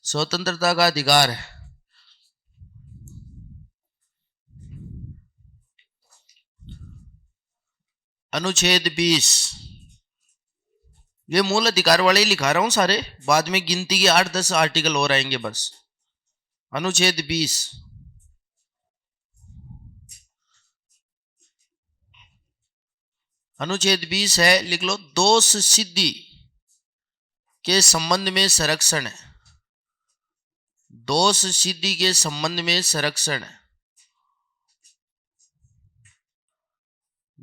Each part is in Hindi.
स्वतंत्रता का अधिकार है। अनुच्छेद 20, ये मूल अधिकार वाले ही लिखा रहा हूं सारे, बाद में गिनती के 8-10 आर्टिकल और आएंगे बस। अनुच्छेद 20, अनुच्छेद 20 है, लिख लो, दोष सिद्धि के संबंध में संरक्षण है। दोष सिद्धि के संबंध में संरक्षण है।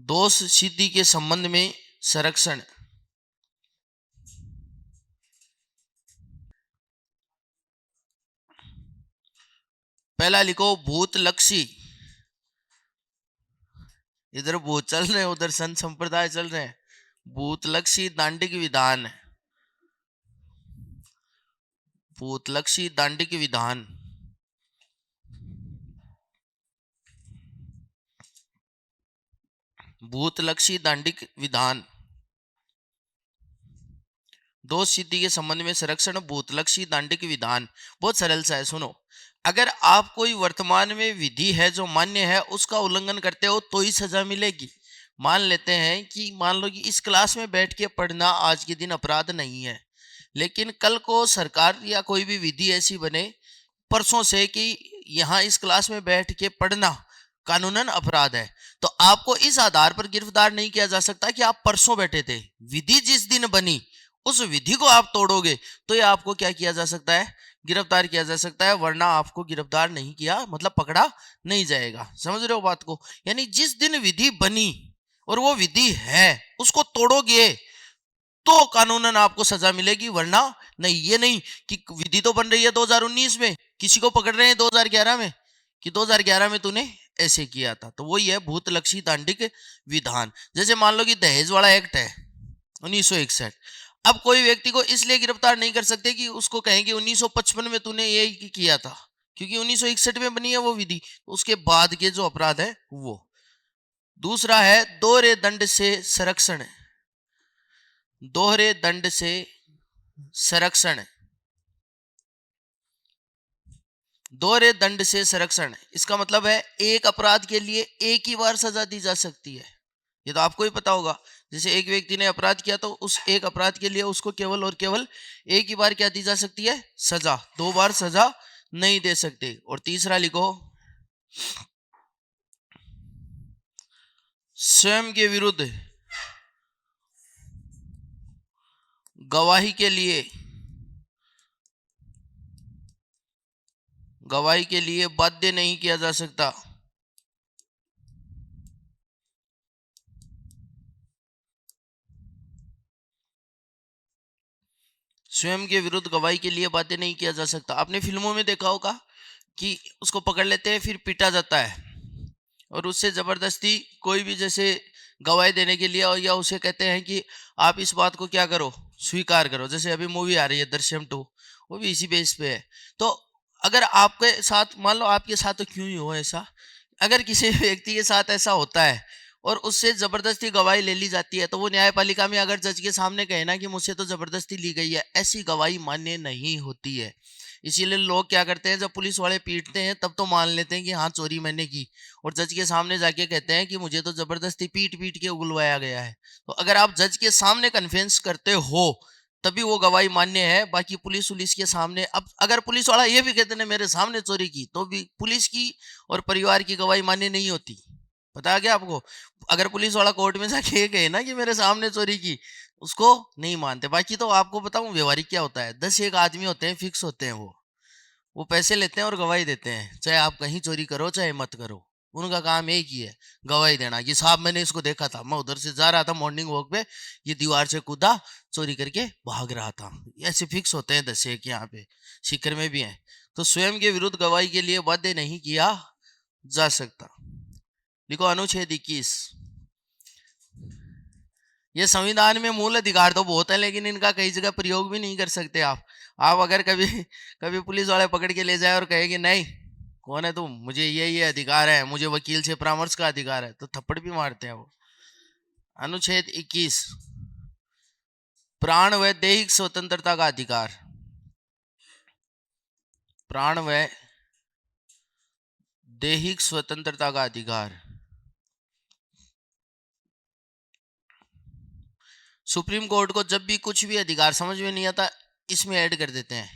दोष सिद्धि के संबंध में संरक्षण। पहला लिखो भूतलक्षी, इधर भूत चल रहे हैं उधर संत संप्रदाय चल रहे हैं। भूतलक्षी दांडिक विधान, भूतलक्षी दांडिक विधान, भूतलक्षी दांडिक विधान, दोष सिद्धि के संबंध में संरक्षण, भूतलक्षी दांडिक विधान। बहुत सरल सा है, सुनो। अगर आप कोई वर्तमान में विधि है जो मान्य है उसका उल्लंघन करते हो तो ही सजा मिलेगी। मान लेते हैं कि मान लो कि इस क्लास में बैठ के पढ़ना आज के दिन अपराध नहीं है, लेकिन कल को सरकार या कोई भी विधि ऐसी बने परसों से कि यहाँ इस क्लास में बैठ के पढ़ना कानूनन अपराध है, तो आपको इस आधार पर गिरफ्तार नहीं किया जा सकता कि आप परसों बैठे थे। विधि जिस दिन बनी उस विधि को आप तोड़ोगे तो ये आपको क्या किया जा सकता है, गिरफ्तार किया जा सकता है, वरना आपको गिरफ्तार नहीं किया मतलब पकड़ा नहीं जाएगा। समझ रहे हो बात को? यानी जिस दिन विधि बनी और वो विधि है उसको तोड़ोगे तो कानूनन आपको सजा मिलेगी, वरना नहीं। ये नहीं कि विधि तो बन रही है 2019 में, किसी को पकड़ रहे हैं 2011 में कि 2011 में तूने ऐसे किया था, तो वही है भूतलक्षी दांडिक विधान। जैसे मान लो कि दहेज वाला एक्ट है 1961, अब कोई व्यक्ति को इसलिए गिरफ्तार नहीं कर सकते कि उसको कहेंगे 1955 में तूने ये किया था, क्योंकि 1961 में बनी है वो विधि, उसके बाद के जो अपराध है वो। दूसरा है दोहरे दंड से संरक्षण, दोहरे दंड से संरक्षण, दोहरे दंड से संरक्षण। इसका मतलब है एक अपराध के लिए एक ही बार सजा दी जा सकती है, ये तो आपको ही पता होगा। जैसे एक व्यक्ति ने अपराध किया तो उस एक अपराध के लिए उसको केवल और केवल एक ही बार क्या दी जा सकती है, सजा, दो बार सजा नहीं दे सकते। और तीसरा लिखो स्वयं के विरुद्ध गवाही के लिए, गवाही के लिए बाध्य नहीं किया जा सकता। स्वयं के विरुद्ध गवाही के लिए बाध्य नहीं किया जा सकता। आपने फिल्मों में देखा होगा कि उसको पकड़ लेते हैं फिर पीटा जाता है और उससे जबरदस्ती कोई भी जैसे गवाही देने के लिए, और या उसे कहते हैं कि आप इस बात को क्या करो, स्वीकार करो। जैसे अभी मूवी आ रही है दृश्यम 2, वो भी इसी बेस पे है। तो अगर आपके साथ, मान लो आपके साथ तो क्यों ही हो ऐसा, अगर किसी व्यक्ति के साथ ऐसा होता है और उससे जबरदस्ती गवाही ले ली जाती है, तो वो न्यायपालिका में अगर जज के सामने कहे ना कि मुझसे तो जबरदस्ती ली गई है, ऐसी गवाही मान्य नहीं होती है। इसीलिए लोग क्या करते हैं, जब पुलिस वाले पीटते हैं तब तो मान लेते हैं कि हाँ चोरी मैंने की, और जज के सामने जाके कहते हैं कि मुझे तो जबरदस्ती पीट पीट के उगलवाया गया है। तो अगर आप जज के सामने कन्फेंस करते हो तभी वो गवाही मान्य है। बाकी पुलिस के सामने, अब अगर पुलिस वाला ये भी कहते हैं मेरे सामने चोरी की, तो भी पुलिस की और परिवार की गवाही मान्य नहीं होती। पता है क्या आपको? अगर पुलिस वाला कोर्ट में जाके ये कहे ना कि मेरे सामने चोरी की, उसको नहीं मानते। बाकी तो आपको बताऊं व्यवहारिक क्या होता है, 10 एक आदमी होते हैं, फिक्स होते हैं, वो पैसे लेते हैं और गवाही देते हैं, चाहे आप कहीं चोरी करो चाहे मत करो। उनका काम एक ही है, गवाही देना कि साहब मैंने इसको देखा था, मैं उधर से जा रहा था मॉर्निंग वॉक पे, ये दीवार से कूदा, चोरी करके भाग रहा था। ऐसे फिक्स होते हैं 10 एक, यहाँ पे सीकर में भी है। तो स्वयं के विरुद्ध गवाही के लिए बाध्य नहीं किया जा सकता। लिखो अनुच्छेद 21, ये संविधान में मूल अधिकार तो बहुत है, लेकिन इनका कई जगह प्रयोग भी नहीं कर सकते आप अगर कभी कभी पुलिस वाले पकड़ के ले जाए और कहे कि नहीं कौन है तुम, मुझे ये अधिकार है, मुझे वकील से परामर्श का अधिकार है, तो थप्पड़ भी मारते हैं वो। अनुच्छेद 21, प्राण व दैहिक स्वतंत्रता का अधिकार। प्राण व दैहिक स्वतंत्रता का अधिकार। सुप्रीम कोर्ट को जब भी कुछ भी अधिकार समझ में नहीं आता इसमें ऐड कर देते हैं,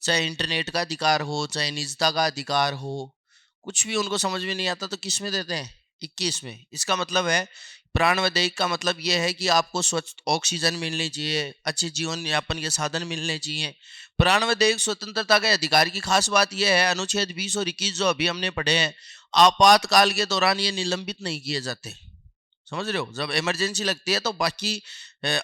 चाहे इंटरनेट का अधिकार हो, चाहे निजता का अधिकार हो, कुछ भी उनको समझ में नहीं आता तो किस में देते हैं, 21 में। इसका मतलब है प्राण व दैहिक का मतलब यह है कि आपको स्वच्छ ऑक्सीजन मिलनी चाहिए, अच्छे जीवन यापन के साधन मिलने चाहिए। प्राण व दैहिक स्वतंत्रता के अधिकार की खास बात यह है, अनुच्छेद 20 और 21 जो अभी हमने पढ़े हैं, आपातकाल के दौरान ये निलंबित नहीं किए जाते। समझ रहे हो, जब इमरजेंसी लगती है तो बाकी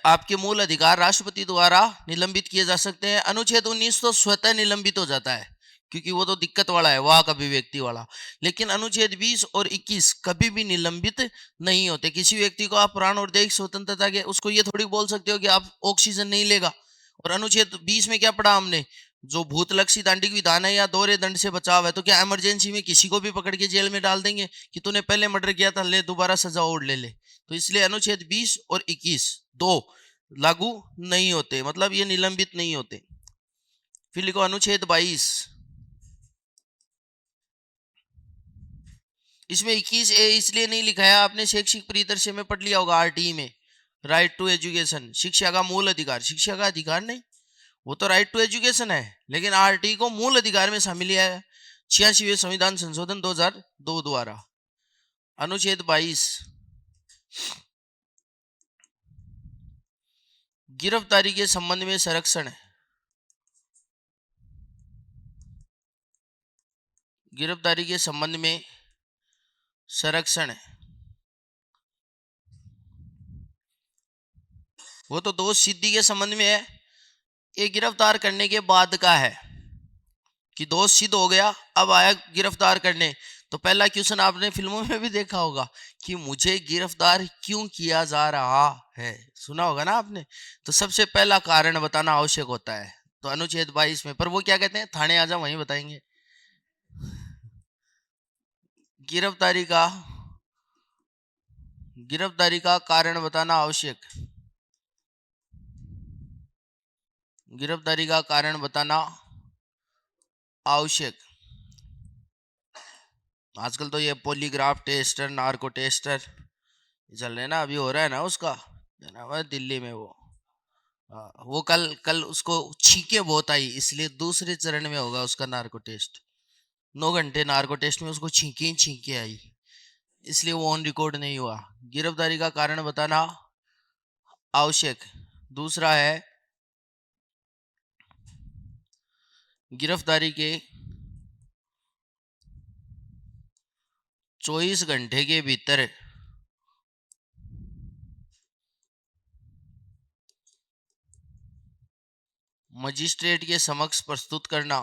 आपके मूल अधिकार राष्ट्रपति द्वारा निलंबित किए जा सकते हैं। अनुच्छेद 19 तो स्वतः निलंबित हो जाता है क्योंकि वो तो दिक्कत वाला है, वाक अभिव्यक्ति वाला। लेकिन अनुच्छेद 20 और 21 कभी भी निलंबित नहीं होते। किसी व्यक्ति को आप प्राण और दैहिक स्वतंत्रता के उसको ये थोड़ी बोल सकते हो कि आप ऑक्सीजन नहीं लेगा। और अनुच्छेद 20 में क्या पढ़ा हमने, जो भूतलक्षी दांडिक विधान है या दोहरे दंड से बचाव है, तो क्या इमरजेंसी में किसी को भी पकड़ के जेल में डाल देंगे कि तूने पहले मर्डर किया था, ले दोबारा सजा और ले ले। तो इसलिए अनुच्छेद 20 और 21 दो लागू नहीं होते, मतलब ये निलंबित नहीं होते। फिर लिखो अनुच्छेद 22, इसमें 21 ए इसलिए नहीं लिखा है, आपने शैक्षिक परिदृश्य में पढ़ लिया होगा आरटी में, राइट टू एजुकेशन, शिक्षा का मूल अधिकार। शिक्षा का अधिकार नहीं, वो तो राइट टू एजुकेशन है, लेकिन आरटी को मूल अधिकार में शामिल किया है 86वें संविधान संशोधन 2002 द्वारा। अनुच्छेद 22, गिरफ्तारी के संबंध में संरक्षण। गिरफ्तारी के संबंध में संरक्षण, वो तो दोष सिद्धि के संबंध में है, ये गिरफ्तार करने के बाद का है कि दोष सिद्ध हो गया, अब आया गिरफ्तार करने। तो पहला क्वेश्चन आपने फिल्मों में भी देखा होगा कि मुझे गिरफ्तार क्यों किया जा रहा है, सुना होगा ना आपने। तो सबसे पहला कारण बताना आवश्यक होता है। तो अनुच्छेद 22 में, पर वो क्या कहते हैं, थाने आ जाओ वहीं बताएंगे। गिरफ्तारी का कारण बताना आवश्यक, गिरफ्तारी का कारण बताना आवश्यक। आजकल तो ये पॉलीग्राफ टेस्टर, नार्को टेस्टर चल रहे ना, अभी हो रहा है ना उसका, ना दिल्ली में वो। वो कल कल उसको छींके बहुत आई, इसलिए दूसरे चरण में होगा उसका नार्को टेस्ट। 9 घंटे नार्को टेस्ट में उसको छींके छींके आई, इसलिए वो ऑन रिकॉर्ड नहीं हुआ। गिरफ्तारी का कारण बताना आवश्यक। दूसरा है गिरफ्तारी के 24 घंटे के भीतर मजिस्ट्रेट के समक्ष प्रस्तुत करना।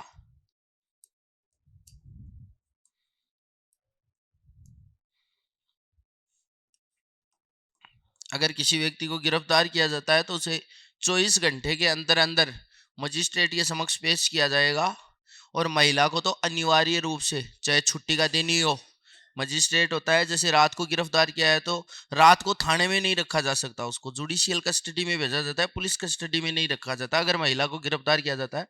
अगर किसी व्यक्ति को गिरफ्तार किया जाता है तो उसे 24 घंटे के अंदर अंदर मजिस्ट्रेट के समक्ष पेश किया जाएगा। और महिला को तो अनिवार्य रूप से, चाहे छुट्टी का दिन ही हो, मजिस्ट्रेट होता है, जैसे रात को गिरफ्तार किया है तो रात को थाने में नहीं रखा जा सकता, उसको जुडिशियल कस्टडी में भेजा जाता है, पुलिस कस्टडी में नहीं रखा जाता। अगर महिला को गिरफ्तार किया जाता है,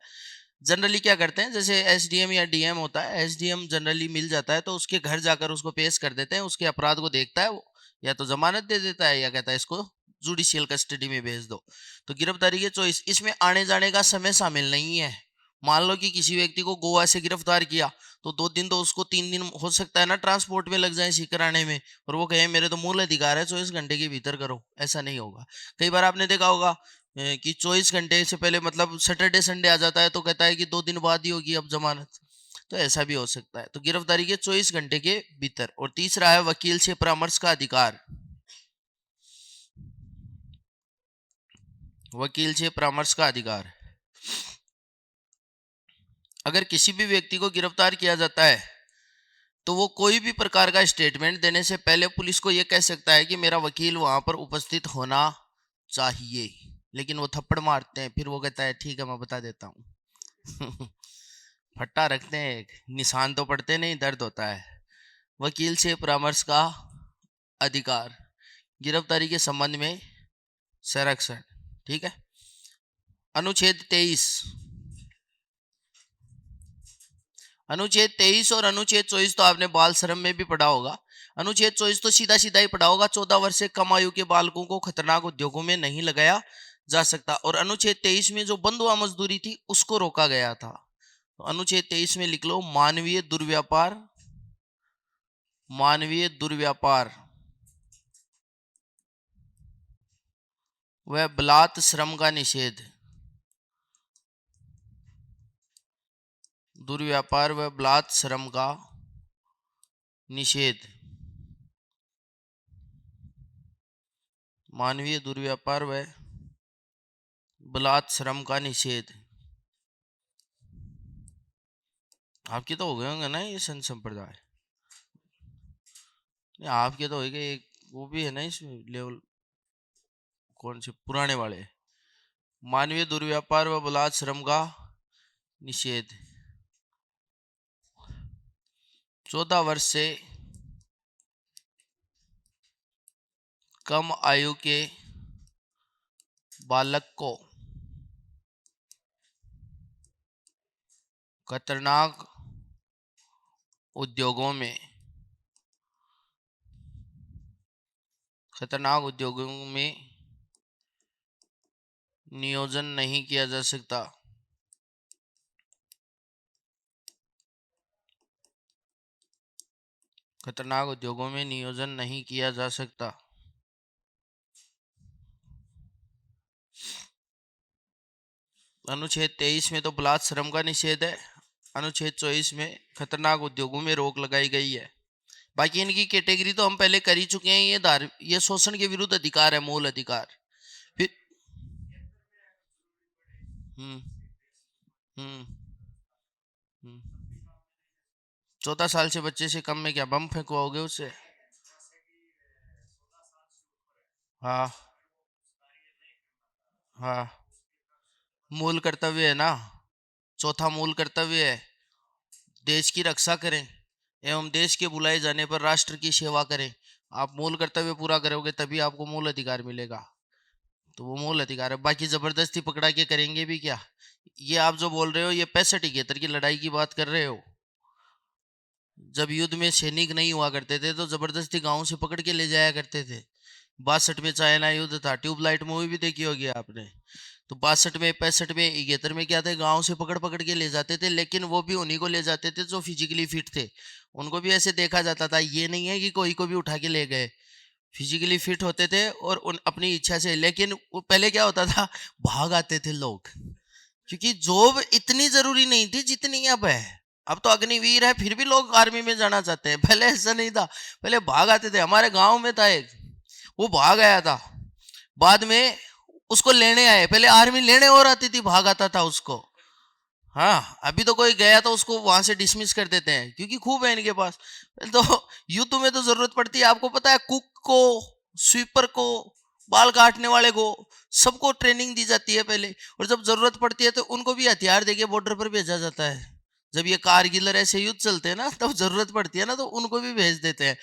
जनरली क्या करते हैं, जैसे एसडीएम या डीएम होता है, एसडीएम जनरली मिल जाता है तो उसके घर जाकर उसको पेश कर देते हैं, उसके अपराध को देखता है वो, या तो जमानत दे देता है या कहता है इसको जुडिशियल कस्टडी में भेज दो। तो गिरफ्तारी के चॉइस, इसमें आने जाने का समय शामिल नहीं है। मान लो कि किसी व्यक्ति को गोवा से गिरफ्तार किया तो 2 दिन तो उसको 3 दिन हो सकता है ना ट्रांसपोर्ट में लग जाए सीकर आने में, और वो कहे मेरे तो मूल अधिकार है 24 घंटे के भीतर करो, ऐसा नहीं होगा। कई बार आपने देखा होगा कि 24 घंटे से पहले, मतलब सैटरडे संडे आ जाता है तो कहता है कि 2 दिन बाद ही होगी अब जमानत, तो ऐसा भी हो सकता है। तो गिरफ्तारी के 24 घंटे के भीतर। और तीसरा है वकील से परामर्श का अधिकार। वकील से परामर्श का अधिकार, अगर किसी भी व्यक्ति को गिरफ्तार किया जाता है तो वो कोई भी प्रकार का स्टेटमेंट देने से पहले पुलिस को यह कह सकता है कि मेरा वकील वहां पर उपस्थित होना चाहिए। लेकिन वो थप्पड़ मारते हैं, फिर वो कहता है ठीक है मैं बता देता हूँ। फट्टा रखते हैं, एक निशान तो पड़ते नहीं, दर्द होता है। वकील से परामर्श का अधिकार, गिरफ्तारी के संबंध में संरक्षण। ठीक है। अनुच्छेद 23, अनुच्छेद 23 और अनुच्छेद 24 तो आपने बाल श्रम में भी पढ़ा होगा। अनुच्छेद 24 तो सीधा सीधा ही पढ़ा होगा, 14 वर्ष से कम आयु के बालकों को खतरनाक उद्योगों में नहीं लगाया जा सकता। और अनुच्छेद 23 में जो बंधुआ मजदूरी थी उसको रोका गया था। तो अनुच्छेद 23 में लिख लो मानवीय दुर्व्यापार, मानवीय दुर्व्यापार व बलात् श्रम का निषेध, दुर्व्यापार व बलात् श्रम का निषेध, मानवीय दुर्व्यापार व बलात् श्रम का निषेध। आपके तो हो गए होंगे ना ये संत संप्रदाय, आपके तो हो गए। एक वो भी है ना इसमें लेवल, कौन से पुराने वाले, मानवीय दुर्व्यापार व बलात् श्रम का निषेध। 14 वर्ष से कम आयु के बालक को खतरनाक उद्योगों में, खतरनाक उद्योगों में नियोजन नहीं किया जा सकता। खतरनाक उद्योगों में नियोजन नहीं किया जा सकता। अनुच्छेद 23 में तो बलात् श्रम का निषेध है, अनुच्छेद 24 में खतरनाक उद्योगों में रोक लगाई गई है। बाकी इनकी कैटेगरी तो हम पहले कर ही चुके हैं। ये शोषण के विरुद्ध अधिकार है, मूल अधिकार। फिर हम्म हम्म हम्म 14 साल से बच्चे से कम में क्या बम फेंकवाओगे उससे? हाँ हाँ, मूल कर्तव्य है ना, चौथा मूल कर्तव्य है देश की रक्षा करें एवं देश के बुलाए जाने पर राष्ट्र की सेवा करें। आप मूल कर्तव्य पूरा करोगे तभी आपको मूल अधिकार मिलेगा। तो वो मूल अधिकार है। बाकी जबरदस्ती पकड़ा के करेंगे भी क्या? ये आप जो बोल रहे हो ये 65-71 की लड़ाई की बात कर रहे हो। जब युद्ध में सैनिक नहीं हुआ करते थे तो जबरदस्ती गांव से पकड़ के ले जाया करते थे। 62 में चाइना युद्ध था, ट्यूबलाइट मूवी भी देखी होगी आपने। तो 62 में, 65 में, 71 में क्या थे, गांव से पकड़ पकड़ के ले जाते थे। लेकिन वो भी उन्हीं को ले जाते थे जो फिजिकली फिट थे, उनको भी ऐसे देखा जाता था। ये नहीं है कि कोई को भी उठा के ले गए, फिजिकली फिट होते थे और उन अपनी इच्छा से। लेकिन वो पहले क्या होता था, भाग आते थे लोग, क्योंकि जॉब इतनी जरूरी नहीं थी जितनी अब है। अब तो अग्निवीर है फिर भी लोग आर्मी में जाना चाहते हैं, पहले ऐसा नहीं था। पहले भाग आते थे। हमारे गांव में था एक, वो भाग आया था, बाद में उसको लेने आए। पहले आर्मी लेने और आती थी, भाग आता था उसको। हाँ, अभी तो कोई गया तो उसको वहां से डिसमिस कर देते हैं क्योंकि खूब है इनके पास। तो युद्ध में तो जरूरत पड़ती है, आपको पता है, कुक को, स्वीपर को, बाल काटने वाले को, सबको ट्रेनिंग दी जाती है पहले। और जब जरूरत पड़ती है तो उनको भी हथियार देके बॉर्डर पर भेजा जाता है। जब ये कारगिल और ऐसे युद्ध चलते हैं ना, तब जरूरत पड़ती है ना, तो उनको भी भेज देते हैं।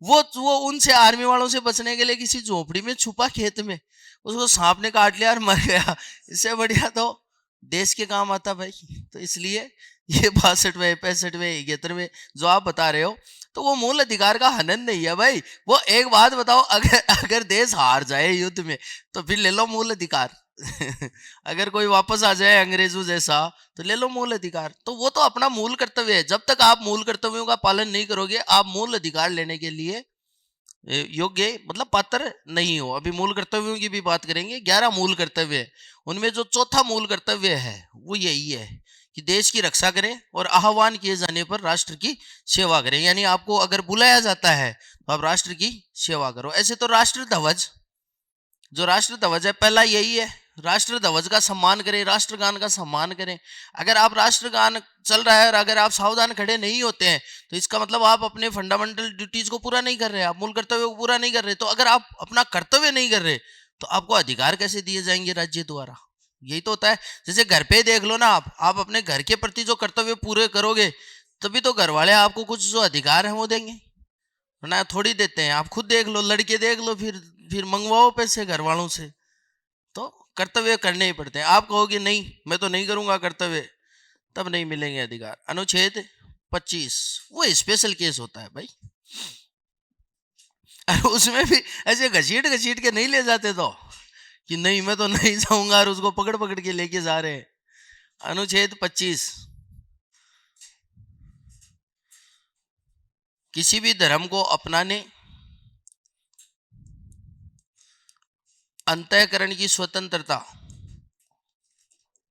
वो उनसे, आर्मी वालों से बचने के लिए किसी झोपड़ी में छुपा खेत में, उसको सांप ने काट लिया और मर गया। इससे बढ़िया तो देश के काम आता भाई। तो इसलिए ये 62वें, 65वें, 71वें जो आप बता रहे हो, तो वो मूल अधिकार का हनन नहीं है भाई। वो एक बात बताओ, अगर अगर देश हार जाए युद्ध में तो फिर ले लो मूल अधिकार। अगर कोई वापस आ जाए अंग्रेजों जैसा तो ले लो मूल अधिकार। तो वो तो अपना मूल कर्तव्य है। जब तक आप मूल कर्तव्यों का पालन नहीं करोगे, आप मूल अधिकार लेने के लिए योग्य, मतलब पात्र नहीं हो। अभी मूल कर्तव्यों की भी बात करेंगे। 11 मूल कर्तव्य है, उनमें जो चौथा मूल कर्तव्य है वो यही है कि देश की रक्षा करें और आह्वान किए जाने पर राष्ट्र की सेवा करें। यानी आपको अगर बुलाया जाता है तो आप राष्ट्र की सेवा करो। ऐसे तो राष्ट्र ध्वज, जो राष्ट्र ध्वज है, पहला यही है, राष्ट्र ध्वज का सम्मान करें, राष्ट्रगान का सम्मान करें। अगर आप राष्ट्रगान चल रहा है और अगर आप सावधान खड़े नहीं होते हैं तो इसका मतलब आप अपने फंडामेंटल ड्यूटीज को पूरा नहीं कर रहे, आप मूल कर्तव्य को पूरा नहीं कर रहे। तो अगर आप अपना कर्तव्य नहीं कर रहे तो आपको अधिकार कैसे दिए जाएंगे राज्य द्वारा? यही तो होता है। जैसे घर पे देख लो ना, आप अपने घर के प्रति जो कर्तव्य पूरे करोगे तभी तो घर वाले आपको कुछ जो अधिकार है वो देंगे, वरना थोड़ी देते हैं। आप खुद देख लो, लड़के देख लो, फिर मंगवाओ पैसे घर वालों से। तो कर्तव्य करने ही पड़ते हैं। आप कहोगे नहीं मैं तो नहीं करूंगा कर्तव्य, तब नहीं मिलेंगे अधिकार। अनुच्छेद 25, वो स्पेशल केस होता है भाई। और उसमें भी ऐसे घसीट घसीट के नहीं ले जाते तो कि नहीं मैं तो नहीं जाऊंगा, और उसको पकड़ पकड़ के लेके जा रहे हैं। अनुच्छेद 25, किसी भी धर्म को अपनाने, अंतःकरण की स्वतंत्रता,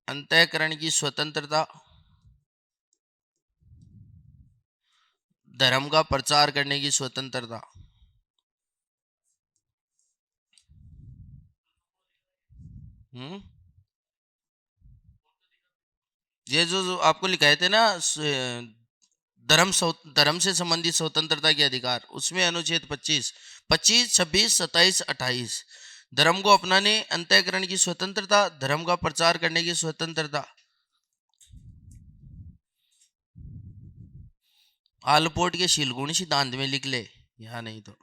अंतःकरण की स्वतंत्रता, धर्म का प्रचार करने की स्वतंत्रता। हम्म ये जो आपको लिखाए थे ना, धर्म से संबंधित स्वतंत्रता के अधिकार, उसमें अनुच्छेद 25, 25, 26, 27, 28, धर्म को अपनाने, अंतःकरण की स्वतंत्रता, धर्म का प्रचार करने की स्वतंत्रता। आलपोर्ट के शीलगुणी सिद्धांत में लिख ले, यहाँ नहीं तो।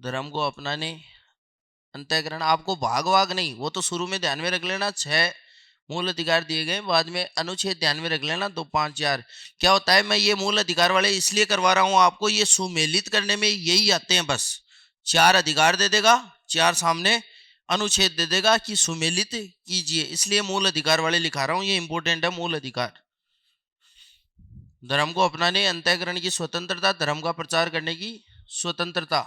धर्म को अपनाने, अंतःकरण, आपको भाग भाग नहीं, वो तो शुरू में ध्यान में रख लेना। 6 मूल अधिकार दिए गए, बाद में अनुच्छेद ध्यान में रख लेना, 2, 5, 4। क्या होता है, मैं ये मूल अधिकार वाले इसलिए करवा रहा हूं आपको, ये सुमेलित करने में यही आते हैं बस। 4 अधिकार दे देगा, 4 सामने अनुच्छेद दे देगा कि सुमेलित कीजिए, इसलिए मूल अधिकार वाले लिखा रहा हूं, ये इंपोर्टेंट है। मूल अधिकार, धर्म को अपनाने, अंतःकरण की स्वतंत्रता, धर्म का प्रचार करने की स्वतंत्रता।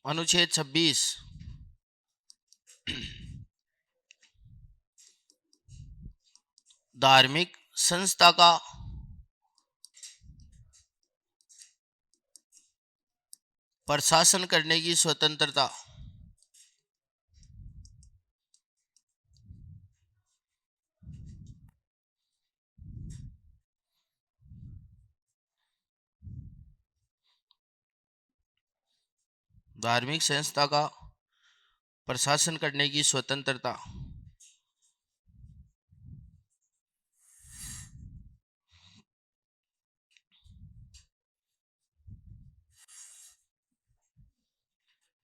अनुच्छेद 26, धार्मिक संस्था का प्रशासन करने की स्वतंत्रता। धार्मिक संस्था का प्रशासन करने की स्वतंत्रता।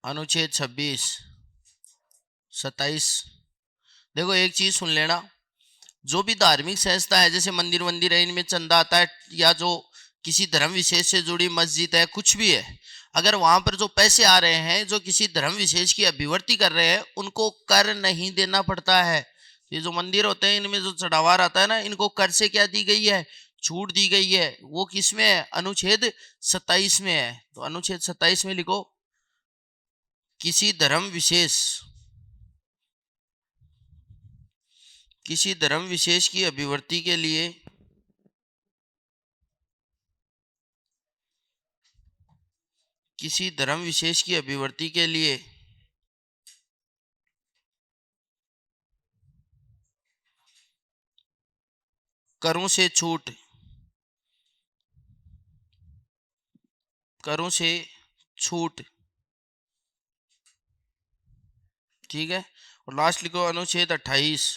अनुच्छेद 26, 27। देखो एक चीज सुन लेना, जो भी धार्मिक संस्था है, जैसे मंदिर वंदिर है, इनमें चंदा आता है, या जो किसी धर्म विशेष से जुड़ी मस्जिद है, कुछ भी है, अगर वहां पर जो पैसे आ रहे हैं, जो किसी धर्म विशेष की अभिवर्ति कर रहे हैं, उनको कर नहीं देना पड़ता है। ये जो मंदिर होते हैं, इनमें जो चढ़ावा आता है ना, इनको कर से क्या दी गई है, छूट दी गई है। वो किस में है, अनुच्छेद 27 में है। तो अनुच्छेद 27 में लिखो, किसी धर्म विशेष, किसी धर्म विशेष की अभिवर्ति के लिए किसी धर्म विशेष की अभिवर्ति के लिए करों से छूट, करों से छूट, ठीक है। और लास्ट लिखो अनुच्छेद 28,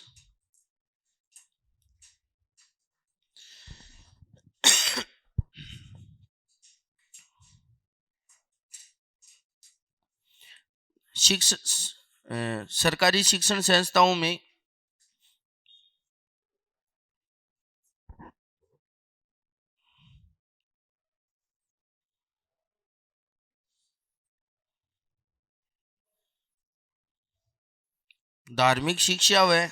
सरकारी शिक्षण संस्थाओं में धार्मिक शिक्षा व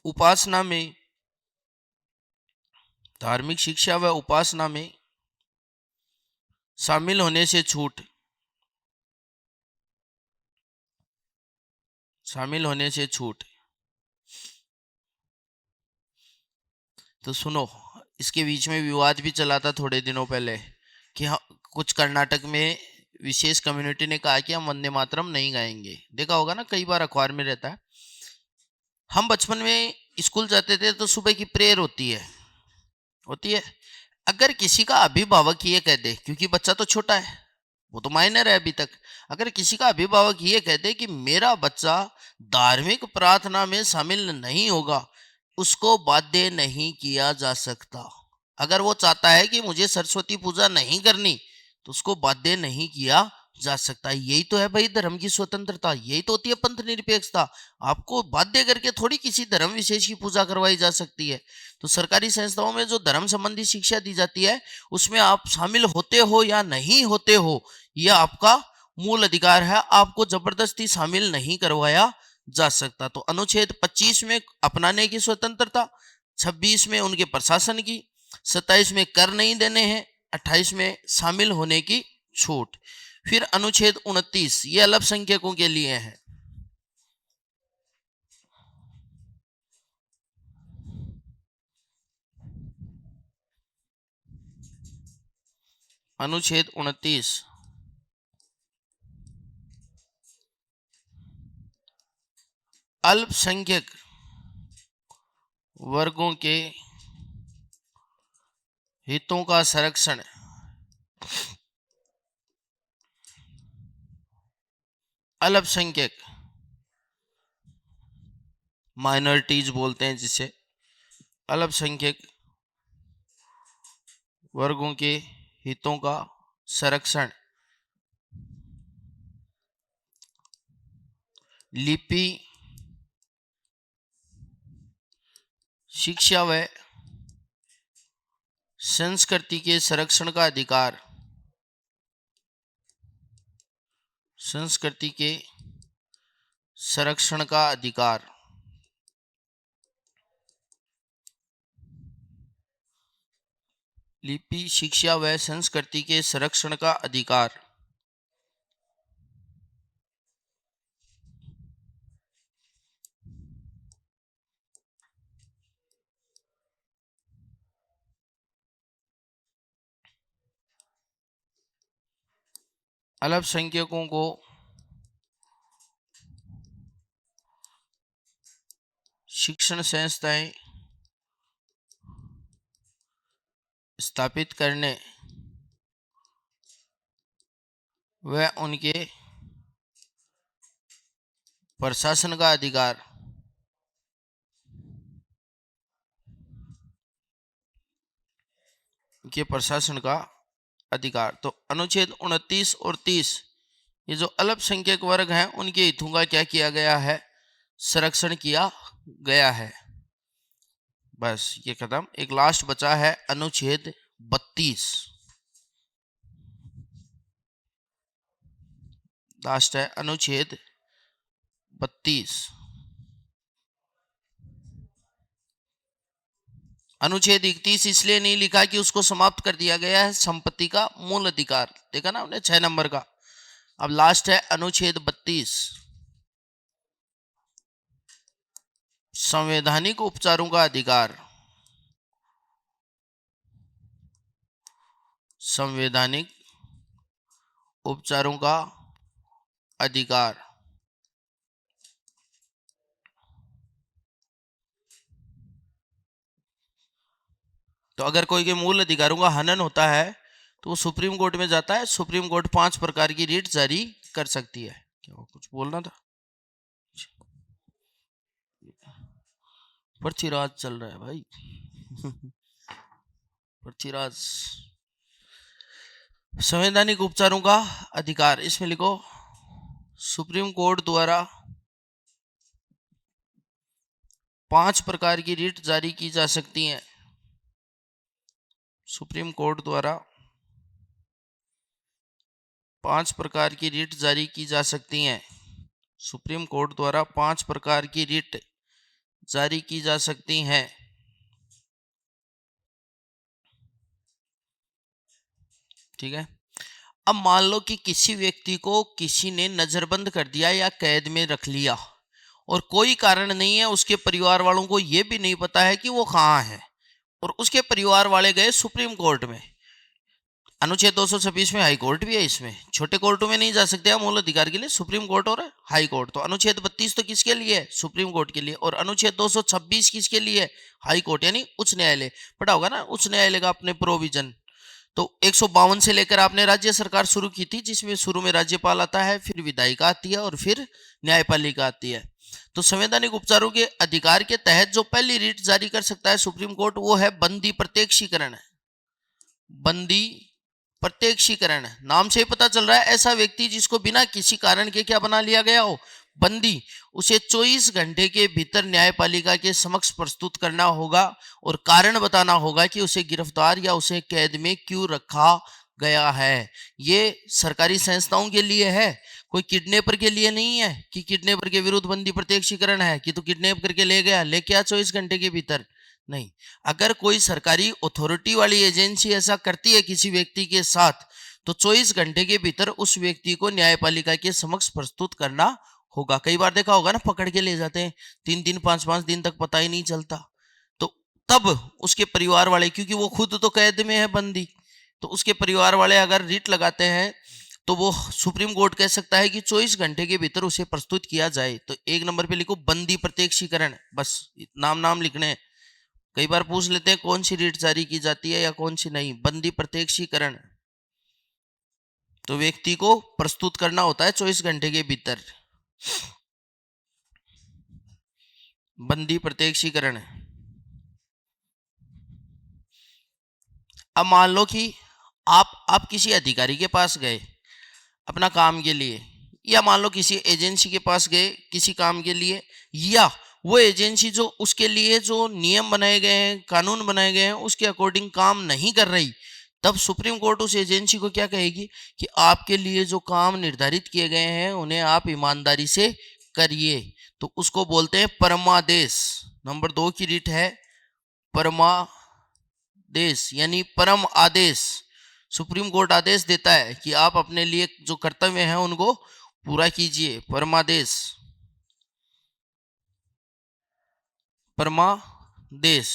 उपासना में, धार्मिक शिक्षा व उपासना में शामिल होने से छूट, शामिल होने से छूट। तो सुनो, इसके बीच में विवाद भी चला था थोड़े दिनों पहले कि कुछ कर्नाटक में विशेष कम्युनिटी ने कहा कि हम वंदे मातरम नहीं गाएंगे। देखा होगा ना, कई बार अखबार में रहता है। हम बचपन में स्कूल जाते थे तो सुबह की प्रेयर होती है, होती है। अगर किसी का अभिभावक ये कह दे, क्योंकि बच्चा तो छोटा है, वो तो माइनर है अभी तक, अगर किसी का अभिभावक ये कह दे कि मेरा बच्चा धार्मिक प्रार्थना में शामिल नहीं होगा, उसको बाध्य नहीं किया जा सकता। अगर वो चाहता है कि मुझे सरस्वती पूजा नहीं करनी तो उसको बाध्य नहीं किया जा सकता। यही तो है भाई धर्म की स्वतंत्रता, यही तो होती है पंथ निरपेक्षता। आपको बाध्य करके थोड़ी किसी धर्म विशेष की पूजा करवाई जा सकती है। तो सरकारी संस्थाओं में जो धर्म संबंधी शिक्षा दी जाती है उसमें आप शामिल होते हो या नहीं होते हो, यह आपका मूल अधिकार है, आपको जबरदस्ती शामिल नहीं करवाया जा सकता। तो अनुच्छेद 25 में अपनाने की स्वतंत्रता, 26 में उनके प्रशासन की, 27 में कर नहीं देने हैं, 28 में शामिल होने की छूट। फिर अनुच्छेद 29 ये अल्पसंख्यकों के लिए है। अनुच्छेद 29 अल्पसंख्यक वर्गों के हितों का संरक्षण। अल्पसंख्यक माइनॉरिटीज बोलते हैं जिसे, अल्पसंख्यक वर्गों के हितों का संरक्षण लिपि, शिक्षा व संस्कृति के संरक्षण का अधिकार, संस्कृति के संरक्षण का अधिकार, लिपि, शिक्षा व संस्कृति के संरक्षण का अधिकार। अल्पसंख्यकों को शिक्षण संस्थाएं स्थापित करने व उनके प्रशासन का अधिकार, उनके प्रशासन का अधिकार। तो अनुच्छेद 29 और 30 ये जो अल्पसंख्यक वर्ग हैं उनके हितों का क्या किया गया है, संरक्षण किया गया है। बस ये खत्म। एक लास्ट बचा है अनुच्छेद 32, लास्ट है अनुच्छेद 32। अनुच्छेद 31 इसलिए नहीं लिखा कि उसको समाप्त कर दिया गया है, संपत्ति का मूल अधिकार, देखा ना हमने 6 नंबर का। अब लास्ट है अनुच्छेद 32, संवैधानिक उपचारों का अधिकार, संवैधानिक उपचारों का अधिकार। तो अगर कोई के मूल अधिकारों का हनन होता है तो वो सुप्रीम कोर्ट में जाता है। सुप्रीम कोर्ट 5 प्रकार की रीट जारी कर सकती है। क्या कुछ बोलना था? पृथ्वीराज चल रहा है भाई। पृथ्वीराज। संवैधानिक उपचारों का अधिकार, इसमें लिखो सुप्रीम कोर्ट द्वारा 5 प्रकार की रीट जारी की जा सकती हैं। सुप्रीम कोर्ट द्वारा 5 प्रकार की रीट जारी की जा सकती हैं। सुप्रीम कोर्ट द्वारा 5 प्रकार की रीट जारी की जा सकती हैं। ठीक है। अब मान लो कि किसी व्यक्ति को किसी ने नजरबंद कर दिया या कैद में रख लिया और कोई कारण नहीं है, उसके परिवार वालों को यह भी नहीं पता है कि वो कहाँ है, और उसके परिवार वाले गए सुप्रीम कोर्ट में। अनुच्छेद 226 में हाई कोर्ट भी है, इसमें छोटे कोर्टों में नहीं जा सकते हम मूल अधिकार के लिए, सुप्रीम कोर्ट और हाई कोर्ट। तो अनुच्छेद 32 तो किसके लिए है? सुप्रीम कोर्ट के लिए। और अनुच्छेद 226 किसके लिए है? हाई कोर्ट यानी उच्च न्यायालय। पढ़ा होगा ना उच्च न्यायालय का अपने प्रोविजन। तो 152 से लेकर आपने राज्य सरकार शुरू की थी, जिसमें शुरू में राज्यपाल आता है, फिर विधायिका आती है और फिर न्यायपालिका आती है। तो संवैधानिक उपचारों के अधिकार के तहत जो पहली रीट जारी कर सकता है सुप्रीम कोर्ट, वो है बंदी प्रत्यक्षीकरण। बंदी प्रत्यक्षीकरण, नाम से ही पता चल रहा है ऐसा व्यक्ति जिसको बिना किसी कारण के क्या बना लिया गया हो, बंदी, उसे 24 घंटे के भीतर न्यायपालिका के समक्ष प्रस्तुत करना होगा और कारण बताना होगा कि उसे गिरफ्तार या उसे कैद में क्यों रखा गया है। ये सरकारी संस्थाओं के लिए है, कोई किडनैपर के लिए नहीं है कि किडनैपर के विरुद्ध बंदी प्रत्यक्षीकरण है कि तू किडनैप करके ले गया, लेके आ 24 घंटे के भीतर। नहीं, अगर कोई सरकारी अथॉरिटी वाली एजेंसी ऐसा करती है किसी व्यक्ति के साथ, तो 24 घंटे के भीतर उस व्यक्ति को न्यायपालिका के समक्ष प्रस्तुत करना होगा। कई बार देखा होगा ना, पकड़ के ले जाते हैं, 3 दिन 5-5 दिन तक पता ही नहीं चलता, तो तब उसके परिवार वाले, क्योंकि वो खुद तो कैद में है बंदी, तो उसके परिवार वाले अगर रिट लगाते हैं तो वो सुप्रीम कोर्ट कह सकता है कि 24 घंटे के भीतर उसे प्रस्तुत किया जाए। तो 1 नंबर पे लिखो बंदी प्रत्यक्षीकरण, बस नाम लिखने हैं। कई बार पूछ लेते हैं कौन सी रिट जारी की जाती है या कौन सी नहीं, बंदी प्रत्यक्षीकरण, तो व्यक्ति को प्रस्तुत करना होता है 24 घंटे के भीतर, बंदी प्रत्यक्षीकरण। अब मान लो कि आप किसी अधिकारी के पास गए अपना काम के लिए, या मान लो किसी एजेंसी के पास गए किसी काम के लिए, या वो एजेंसी जो उसके लिए जो नियम बनाए गए हैं, कानून बनाए गए हैं, उसके अकॉर्डिंग काम नहीं कर रही, तब सुप्रीम कोर्ट उस एजेंसी को क्या कहेगी कि आपके लिए जो काम निर्धारित किए गए हैं उन्हें आप ईमानदारी से करिए। तो उसको बोलते हैं परमादेश। नंबर 2 की रीट है परमादेश, यानी परम आदेश। सुप्रीम कोर्ट आदेश देता है कि आप अपने लिए जो कर्तव्य हैं उनको पूरा कीजिए, परमादेश, परमादेश।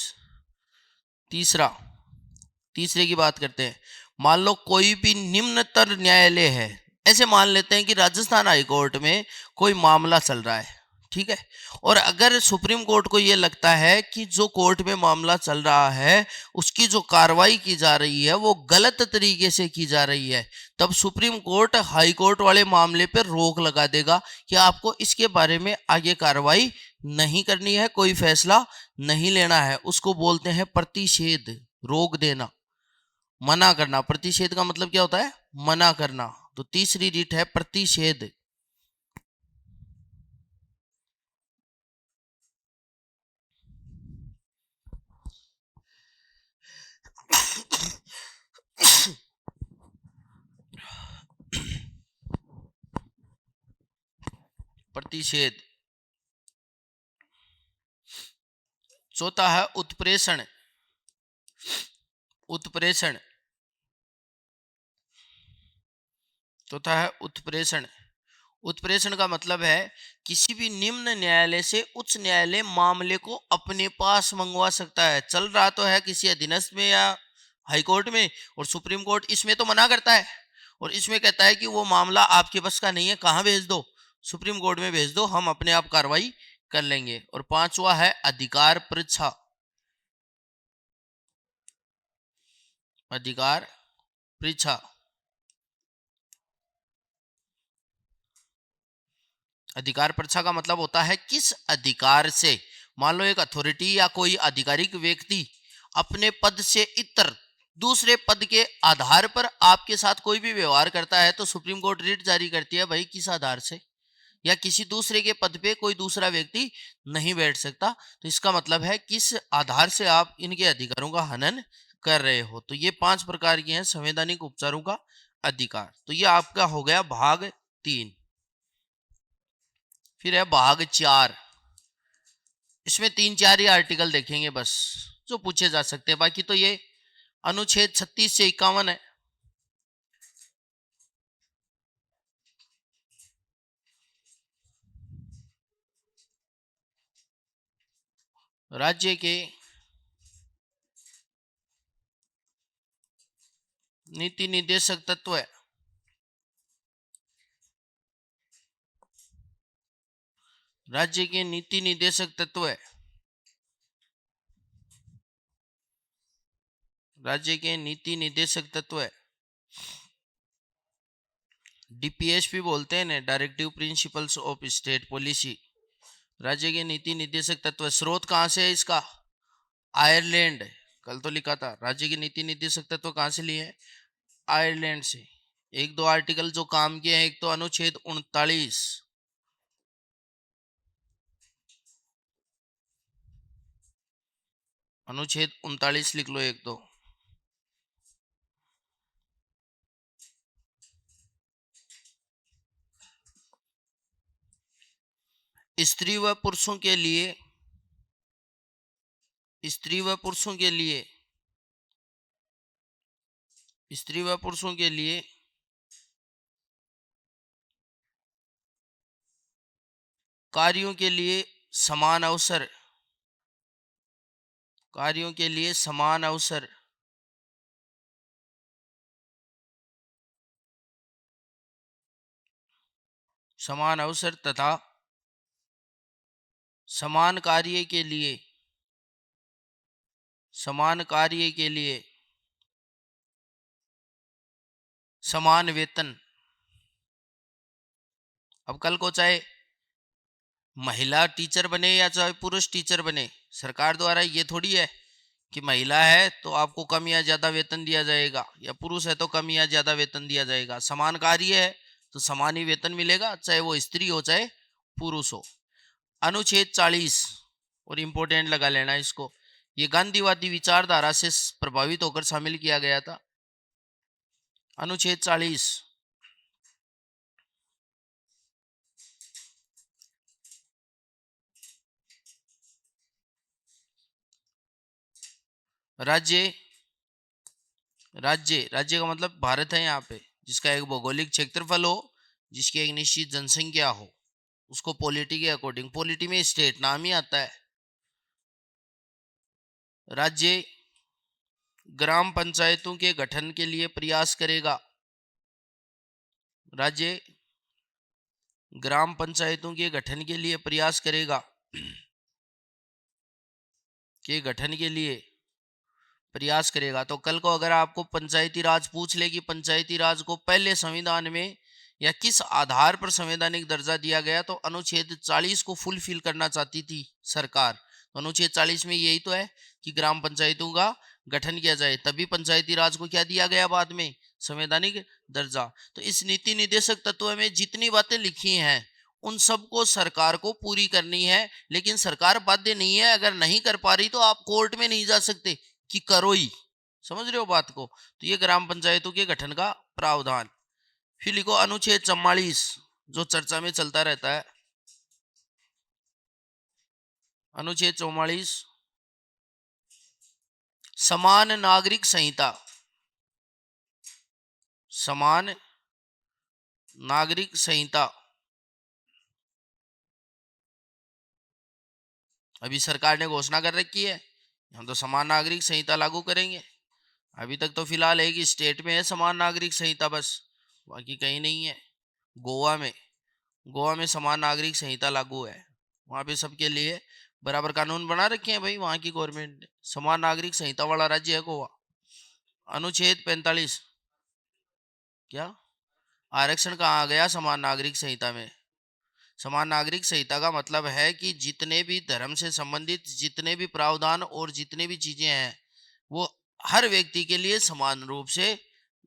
तीसरे की बात करते हैं। मान लो कोई भी निम्नतर न्यायालय है, ऐसे मान लेते हैं कि राजस्थान हाई कोर्ट में कोई मामला चल रहा है, ठीक है, और अगर सुप्रीम कोर्ट को यह लगता है कि जो कोर्ट में मामला चल रहा है उसकी जो कार्रवाई की जा रही है वो गलत तरीके से की जा रही है, तब सुप्रीम कोर्ट हाई कोर्ट वाले मामले पर रोक लगा देगा कि आपको इसके बारे में आगे कार्रवाई नहीं करनी है, कोई फैसला नहीं लेना है। उसको बोलते हैं प्रतिषेध, रोक देना, मना करना। प्रतिषेध का मतलब क्या होता है? मना करना। तो तीसरी रीट है प्रतिषेध। प्रतिषेध। चौथा है उत्प्रेषण। उत्प्रेषण, चौथा है उत्प्रेषण। उत्प्रेषण का मतलब है किसी भी निम्न न्यायालय से उच्च न्यायालय मामले को अपने पास मंगवा सकता है। चल रहा तो है किसी अधीनस्थ में या हाईकोर्ट में, और सुप्रीम कोर्ट इसमें तो मना करता है और इसमें कहता है कि वो मामला आपके बस का नहीं है, कहाँ भेज दो, सुप्रीम कोर्ट में भेज दो, हम अपने आप कार्रवाई कर लेंगे। और पांचवा है अधिकार परीक्षा। अधिकार परीक्षा, अधिकार परीक्षा का मतलब होता है किस अधिकार से, मान लो एक अथॉरिटी या कोई आधिकारिक व्यक्ति अपने पद से इतर दूसरे पद के आधार पर आपके साथ कोई भी व्यवहार करता है, तो सुप्रीम कोर्ट रिट जारी करती है भाई किस आधार से, या किसी दूसरे के पद पे कोई दूसरा व्यक्ति नहीं बैठ सकता, तो इसका मतलब है किस आधार से आप इनके अधिकारों का हनन कर रहे हो। तो ये 5 प्रकार के हैं संवैधानिक उपचारों का अधिकार। तो ये आपका हो गया भाग 3। फिर है भाग 4। इसमें 3-4 ही आर्टिकल देखेंगे बस जो पूछे जा सकते हैं, बाकी तो ये अनुच्छेद 36 से 51 है। राज्य के नीति निर्देशक तत्व है। राज्य के नीति निर्देशक तत्व है। राज्य के नीति निर्देशक तत्व है। डीपीएसपी बोलते हैं ना, directive principles of state policy. राज्य के नीति निर्देशक तत्व। स्रोत कहां से है इसका? आयरलैंड। कल तो लिखा था राज्य की नीति निर्देशक तत्व कहाँ से लिए हैं? आयरलैंड से। एक दो आर्टिकल जो काम किए हैं, एक तो अनुच्छेद 39, अनुच्छेद 39 लिख लो एक तो। स्त्री व पुरुषों के लिए, स्त्री व पुरुषों के लिए, स्त्री व पुरुषों के लिए कार्यों के लिए समान अवसर, कार्यों के लिए समान अवसर, समान अवसर तथा समान कार्य के लिए, समान कार्य के लिए समान वेतन। अब कल को चाहे महिला टीचर बने या चाहे पुरुष टीचर बने, सरकार द्वारा ये थोड़ी है कि महिला है तो आपको कम या ज्यादा वेतन दिया जाएगा, या पुरुष है तो कम या ज्यादा वेतन दिया जाएगा। समान कार्य है तो समान ही वेतन मिलेगा, चाहे वो स्त्री हो चाहे पुरुष हो। अनुच्छेद 40, और इंपोर्टेंट लगा लेना इसको, ये गांधीवादी विचारधारा से प्रभावित होकर शामिल किया गया था। अनुच्छेद 40, राज्य, राज्य, राज्य का मतलब भारत है यहाँ पे, जिसका एक भौगोलिक क्षेत्रफल हो, जिसकी एक निश्चित जनसंख्या हो, उसको पॉलिटी के अकॉर्डिंग, पॉलिटी में स्टेट नाम ही आता है। राज्य ग्राम पंचायतों के गठन के लिए प्रयास करेगा, राज्य ग्राम पंचायतों के गठन के लिए प्रयास करेगा, के गठन के लिए प्रयास करेगा। तो कल को अगर आपको पंचायती राज पूछ ले कि पंचायती राज को पहले संविधान में या किस आधार पर संवैधानिक दर्जा दिया गया, तो अनुच्छेद 40 को फुलफिल करना चाहती थी सरकार। तो अनुच्छेद 40 में यही तो है कि ग्राम पंचायतों का गठन किया जाए, तभी पंचायती राज को क्या दिया गया बाद में, संवैधानिक दर्जा। तो इस नीति निर्देशक तत्व में जितनी बातें लिखी हैं उन सबको सरकार को पूरी करनी है, लेकिन सरकार बाध्य नहीं है। अगर नहीं कर पा रही तो आप कोर्ट में नहीं जा सकते कि करो ही, समझ रहे हो बात को। तो ये ग्राम पंचायतों के गठन का प्रावधान। फिर लिखो अनुच्छेद 44, जो चर्चा में चलता रहता है। अनुच्छेद 44, समान नागरिक संहिता, समान नागरिक संहिता। अभी सरकार ने घोषणा कर रखी है हम तो समान नागरिक संहिता लागू करेंगे। अभी तक तो फिलहाल एक ही स्टेट में है समान नागरिक संहिता बस, बाकी कहीं नहीं है। गोवा में, गोवा में समान नागरिक संहिता लागू है, वहां पे सबके लिए बराबर कानून बना रखे हैं भाई, वहां की गवर्नमेंट ने। समान नागरिक संहिता वाला राज्य है गोवा। अनुच्छेद 45, क्या आरक्षण कहाँ आ गया समान नागरिक संहिता में? समान नागरिक संहिता का मतलब है कि जितने भी धर्म से संबंधित जितने भी प्रावधान और जितने भी चीजें हैं वो हर व्यक्ति के लिए समान रूप से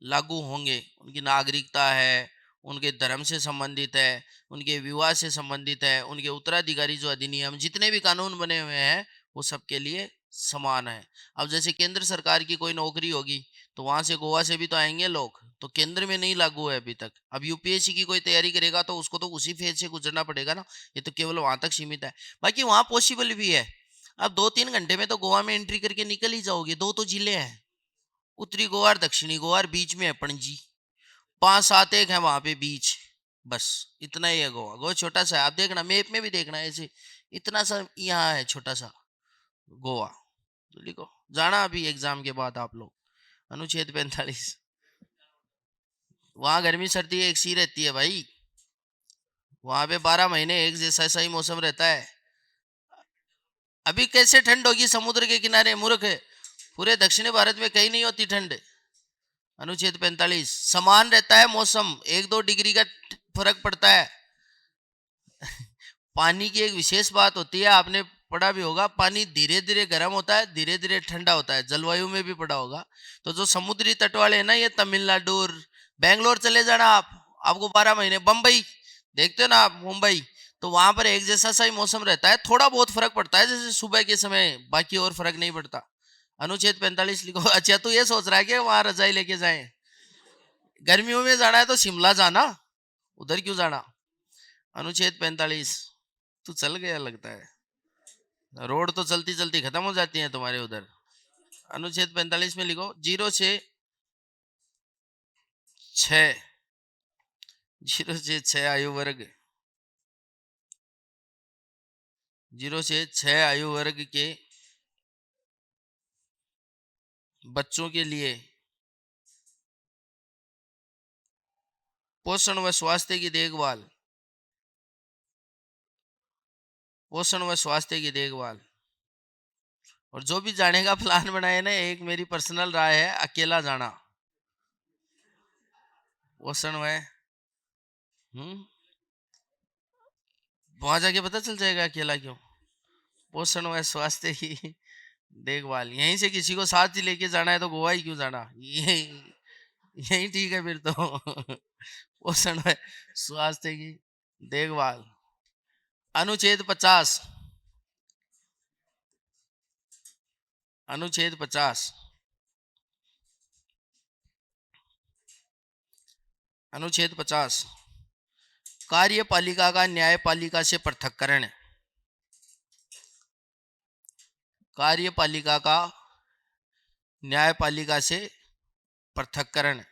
लागू होंगे। उनकी नागरिकता है, उनके धर्म से संबंधित है, उनके विवाह से संबंधित है, उनके उत्तराधिकारी जो अधिनियम जितने भी कानून बने हुए हैं वो सबके लिए समान है। अब जैसे केंद्र सरकार की कोई नौकरी होगी तो वहां से गोवा से भी तो आएंगे लोग, तो केंद्र में नहीं लागू है अभी तक। अब यूपीएससी की कोई तैयारी करेगा तो उसको तो उसी फेज से गुजरना पड़ेगा ना, ये तो केवल वहां तक सीमित है। बाकी वहां पॉसिबल भी है, अब 2-3 घंटे में तो गोवा में एंट्री करके निकल ही जाओगे। दो तो जिले हैं, उत्तरी गोवा और दक्षिणी गोवा, और बीच में है पणजी। 5-7 एक है वहां पे बीच, बस इतना ही है गोवा। गोवा छोटा सा है, आप देखना मैप में भी देखना ऐसे इतना सा यहाँ है छोटा सा गोवा। तो लिखो जाना अभी एग्जाम के बाद आप लोग। अनुच्छेद 45, वहां गर्मी सर्दी एक सी रहती है भाई, वहां पे 12 महीने एक जैसा सा ही मौसम रहता है। अभी कैसे ठंड होगी समुद्र के किनारे, मूर्ख है, पूरे दक्षिणी भारत में कहीं नहीं होती ठंड। अनुच्छेद 45, समान रहता है मौसम, 1-2 डिग्री का फर्क पड़ता है। पानी की एक विशेष बात होती है, आपने पढ़ा भी होगा, पानी धीरे धीरे गर्म होता है, धीरे धीरे ठंडा होता है, जलवायु में भी पढ़ा होगा। तो जो समुद्री तट वाले हैं ना, ये तमिलनाडु, बेंगलोर चले जाना आप, आपको 12 महीने, बंबई देखते हो ना आप, मुंबई, तो वहां पर एक जैसा सा ही मौसम रहता है, थोड़ा बहुत फर्क पड़ता है जैसे सुबह के समय, बाकी और फर्क नहीं पड़ता। अनुच्छेद 45 लिखो। अच्छा, तू ये सोच रहा है कि वहां रजाई लेके जाए? गर्मियों में जाना है तो शिमला जाना, उधर क्यों जाना? अनुच्छेद 45, तू चल गया लगता है, रोड तो चलती चलती खत्म हो जाती है तुम्हारे उधर। अनुच्छेद 45 में लिखो 0 से 6, 0 से 6 आयु वर्ग, 0 से 6 आयु वर्ग के बच्चों के लिए पोषण व स्वास्थ्य की देखभाल, पोषण व स्वास्थ्य की देखभाल। और जो भी जाने का प्लान बनाए ना, एक मेरी पर्सनल राय है, अकेला जाना। पोषण व वहां जाके पता चल जाएगा अकेला क्यों। पोषण व स्वास्थ्य की देखभाल, यहीं से किसी को साथ ही लेके जाना है तो गोवा ही क्यों जाना, यही ठीक है फिर तो। पोषण व स्वास्थ्य की देखभाल। अनुच्छेद 50, अनुच्छेद 50, अनुच्छेद 50, कार्यपालिका का न्यायपालिका से पृथक्करण, कार्यपालिका का न्यायपालिका से पृथक्करण,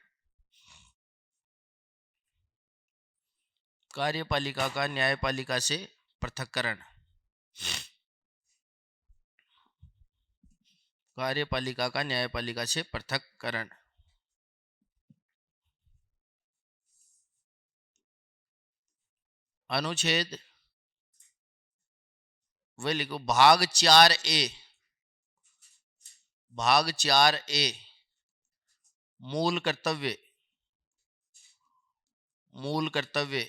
कार्यपालिका का न्यायपालिका से पृथक्करण, कार्यपालिका का न्यायपालिका से पृथक्करण। अनुच्छेद वे लिखो भाग 4A, भाग 4A, मूल कर्तव्य, मूल कर्तव्य,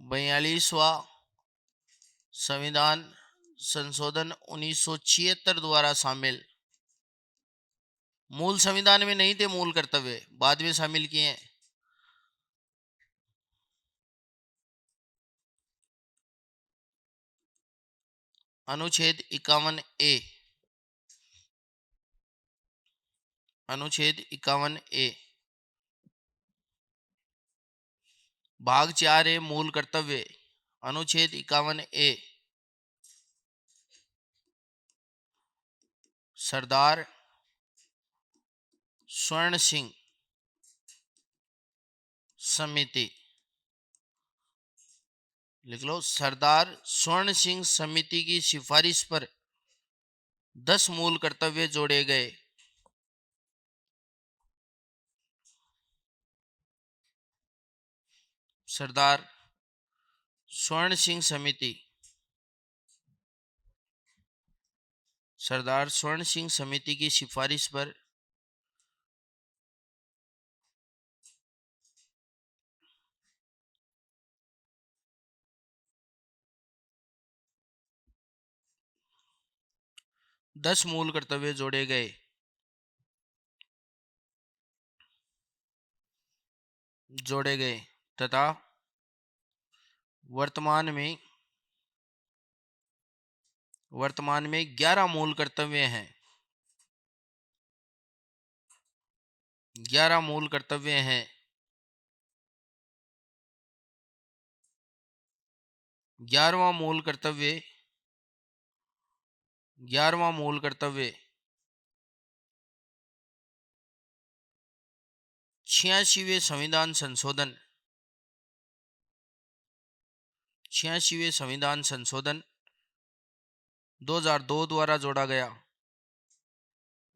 42वां संविधान संशोधन 1976 द्वारा शामिल, मूल संविधान में नहीं थे मूल कर्तव्य, बाद में शामिल किए हैं। अनुच्छेद 51A, अनुच्छेद 51A, भाग 4A, मूल कर्तव्य, अनुच्छेद 51A, सरदार स्वर्ण सिंह समिति, लिख लो, सरदार स्वर्ण सिंह समिति की सिफारिश पर 10 मूल कर्तव्य जोड़े गए। सरदार स्वर्ण सिंह समिति, सरदार स्वर्ण सिंह समिति की सिफारिश पर 10 मूल कर्तव्य जोड़े गए, जोड़े गए तथा वर्तमान में 11 मूल कर्तव्य हैं, 11 मूल कर्तव्य हैं, 11वां मूल कर्तव्य, 11वां मूल कर्तव्य 86वें संविधान संशोधन, 86वें संविधान संशोधन 2002 द्वारा जोड़ा गया,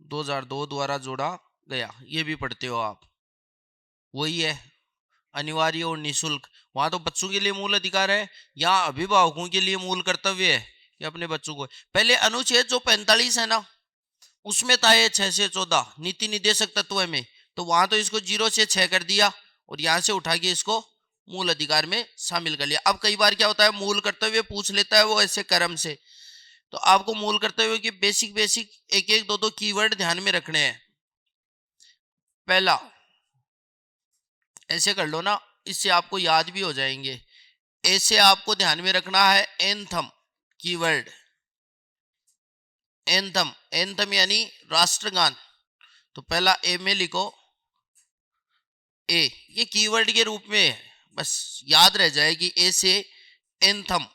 2002 द्वारा जोड़ा गया। ये भी पढ़ते हो आप, वही है, अनिवार्य और निशुल्क। वहां तो बच्चों के लिए मूल अधिकार है, यहाँ अभिभावकों के लिए मूल कर्तव्य है कि अपने बच्चों को। पहले अनुच्छेद जो 45 है ना, उसमें था ये 6 से 14 नीति निर्देशक तत्व में, तो वहां तो इसको 0 से 6 कर दिया और यहां से उठा के इसको मूल अधिकार में शामिल कर लिया। अब कई बार क्या होता है, मूल कर्तव्य पूछ लेता है वो ऐसे क्रम से, तो आपको मूल कर्तव्य की बेसिक बेसिक एक एक दो दो कीवर्ड ध्यान में रखने हैं। पहला, ऐसे कर लो ना, इससे आपको याद भी हो जाएंगे। ऐसे आपको ध्यान में रखना है एंथम कीवर्ड। एंथम, एंथम यानी राष्ट्रगान। तो पहला ए में लिखो ए, ये कीवर्ड के रूप में है, बस याद रह जाएगी ए से एंथम,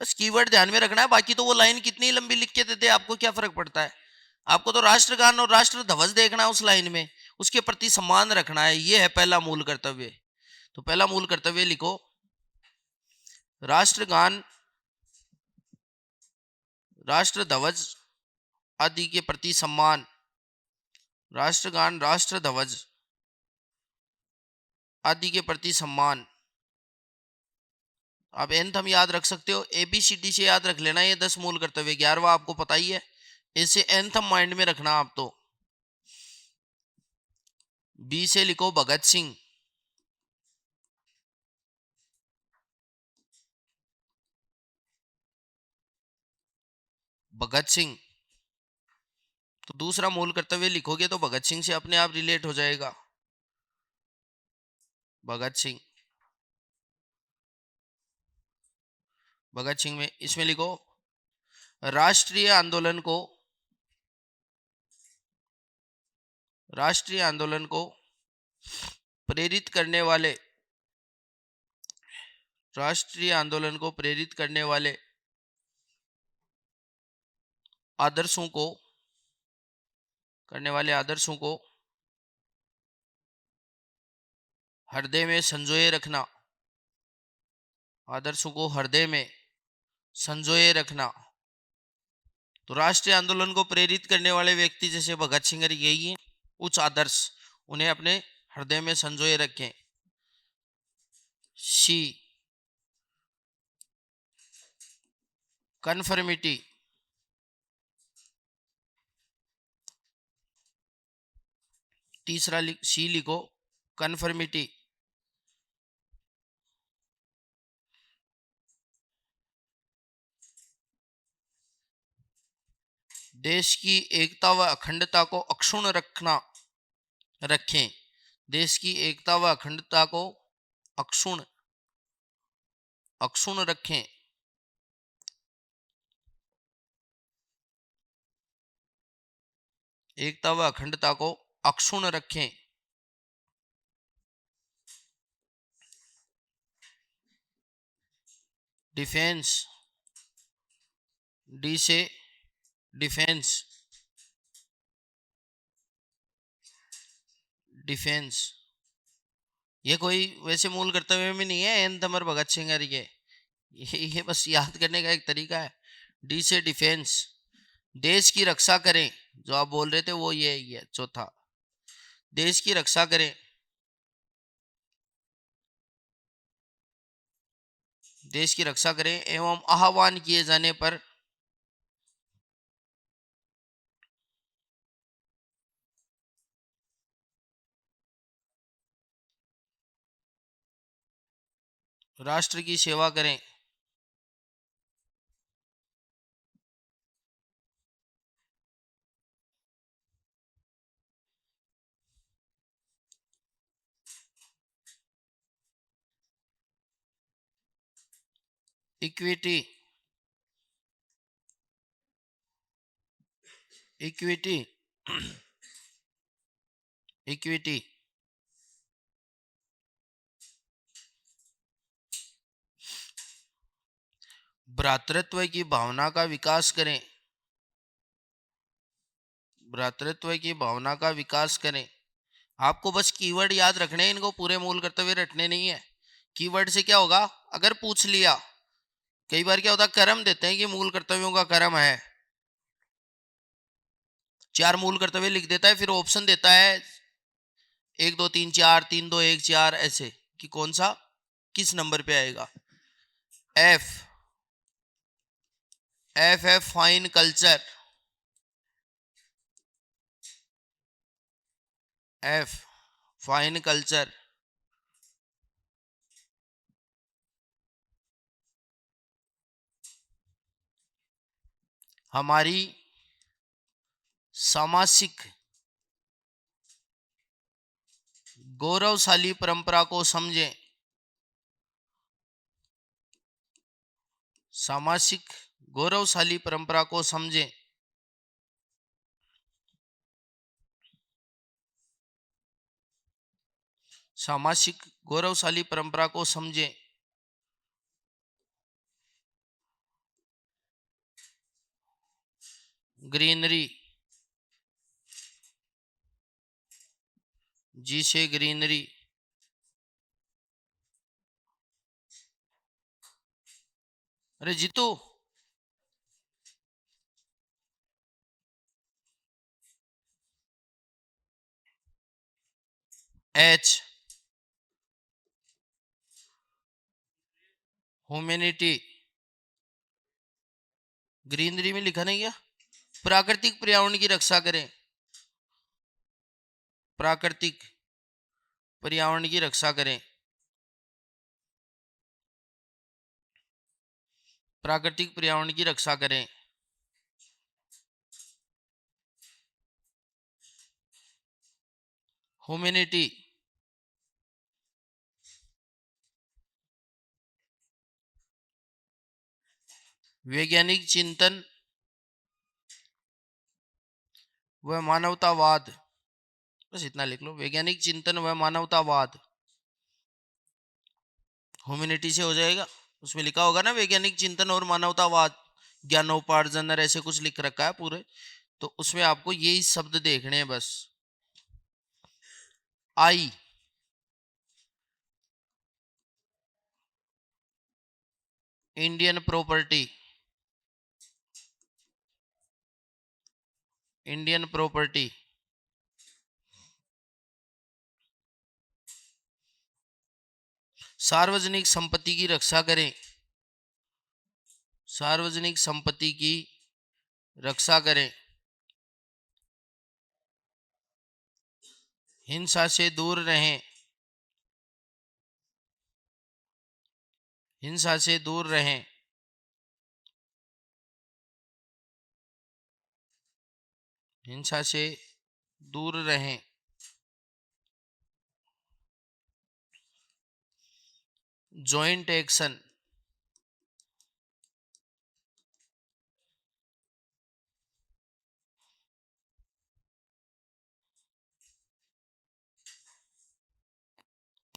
बस कीवर्ड ध्यान में रखना है। बाकी तो वो लाइन कितनी लंबी लिख के देते आपको क्या फर्क पड़ता है। आपको तो राष्ट्रगान और राष्ट्र ध्वज देखना है उस लाइन में, उसके प्रति सम्मान रखना है, ये है पहला मूल कर्तव्य। तो पहला मूल कर्तव्य लिखो, राष्ट्रगान राष्ट्र ध्वज आदि के प्रति सम्मान। राष्ट्रगान राष्ट्र ध्वज आदि के प्रति सम्मान। आप एंथम याद रख सकते हो, एबीसीडी से याद रख लेना, ये 10 मूल कर्तव्य, 11वां आपको पता ही है, इसे एंथम माइंड में रखना आप। तो बी से लिखो भगत सिंह। भगत सिंह, तो दूसरा मूल कर्तव्य लिखोगे तो भगत सिंह से अपने आप रिलेट हो जाएगा। भगत सिंह, भगत सिंह में इसमें लिखो राष्ट्रीय आंदोलन को, राष्ट्रीय आंदोलन को प्रेरित करने वाले, राष्ट्रीय आंदोलन को प्रेरित करने वाले आदर्शों को, करने वाले आदर्शों को हृदय में संजोए रखना। आदर्शों को हृदय में संजोए रखना। तो राष्ट्रीय आंदोलन को प्रेरित करने वाले व्यक्ति जैसे भगत सिंह, यही है उच्च आदर्श, उन्हें अपने हृदय में संजोए रखें। सी, कन्फर्मिटी। तीसरा सी लिखो कन्फर्मिटी। देश की एकता व अखंडता को अक्षुण्ण रखना, रखें। देश की एकता व अखंडता को अक्षुण्ण, अक्षुण्ण रखें। एकता व अखंडता को अक्षुण्ण रखें। डिफेंस, डी से डिफेंस, डिफेंस, ये कोई वैसे मूल कर्तव्य में नहीं है एंथम और भगत सिंह के, ये बस याद करने का एक तरीका है। डी से डिफेंस, देश की रक्षा करें, जो आप बोल रहे थे वो ये है चौथा, देश की रक्षा करें। देश की रक्षा करें एवं आह्वान किए जाने पर राष्ट्र की सेवा करें। इक्विटी, इक्विटी, इक्विटी, भ्रातृत्व की भावना का विकास करें। भ्रातृत्व की भावना का विकास करें। आपको बस कीवर्ड याद रखने हैं, इनको पूरे मूल कर्तव्य रटने नहीं है। कीवर्ड से क्या होगा, अगर पूछ लिया, कई बार क्या होता है क्रम देते हैं कि मूल कर्तव्यों का क्रम है, 4 मूल कर्तव्य लिख देता है, फिर ऑप्शन देता है 1 2 3 4, 3 2 1 4, ऐसे कि कौन सा किस नंबर पे आएगा। एफ, एफ है fine culture. F fine culture, हमारी सामासिक गौरवशाली परंपरा को समझें। सामासिक गौरवशाली परंपरा को समझें। सामासिक गौरवशाली परंपरा को समझें। ग्रीनरी, जी से ग्रीनरी। अरे जीतू, एच ह्यूमैनिटी। ग्रीनरी में लिखा नहीं क्या? प्राकृतिक पर्यावरण की रक्षा करें। प्राकृतिक पर्यावरण की रक्षा करें। प्राकृतिक पर्यावरण की रक्षा करें। ह्यूमैनिटी, वैज्ञानिक चिंतन व मानवतावाद। बस इतना लिख लो, वैज्ञानिक चिंतन व मानवतावाद। ह्यूमैनिटी से हो जाएगा। उसमें लिखा होगा ना वैज्ञानिक चिंतन और मानवतावाद, ज्ञानोपार्जन और ऐसे कुछ लिख रखा है पूरे, तो उसमें आपको यही शब्द देखने हैं बस। आई, इंडियन प्रॉपर्टी। इंडियन प्रॉपर्टी, सार्वजनिक संपत्ति की रक्षा करें। सार्वजनिक संपत्ति की रक्षा करें। हिंसा से दूर रहें। हिंसा से दूर रहें। हिंसा से दूर रहें। Joint action.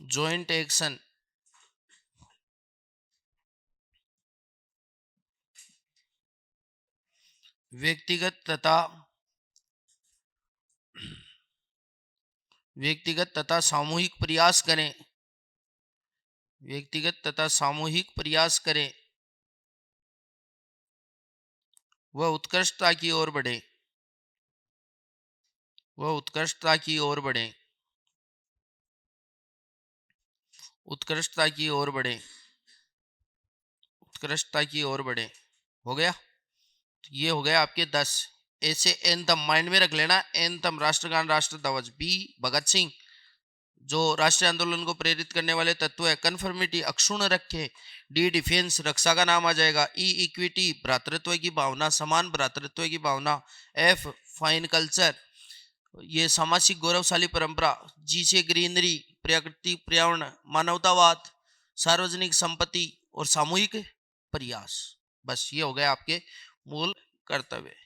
जॉइंट एक्शन, व्यक्तिगत तथा सामूहिक प्रयास करें। व्यक्तिगत तथा सामूहिक प्रयास करें। वह उत्कृष्टता की ओर बढ़े। वह उत्कृष्टता की ओर बढ़े। उत्कृष्टता की ओर बढ़े। उत्कृष्टता की ओर बढ़े। हो गया? तो ये हो गया आपके 10। ऐसे एंथम माइंड में रख लेना। एंथम, राष्ट्रगान, राष्ट्र ध्वज। बी भगत सिंह, जो राष्ट्रीय आंदोलन को प्रेरित करने वाले तत्व है। कन्फर्मिटी, अक्षुण्ण रखे। डी डिफेंस, रक्षा का नाम आ जाएगा। ई इक्विटी, भ्रातृत्व की भावना, समान भ्रातृत्व की भावना। एफ फाइन कल्चर, ये सामाजिक गौरवशाली परंपरा। जी से ग्रीनरी, प्रकृति पर्यावरण, मानवतावाद, सार्वजनिक संपत्ति और सामूहिक प्रयास। बस ये हो गए आपके मूल कर्तव्य।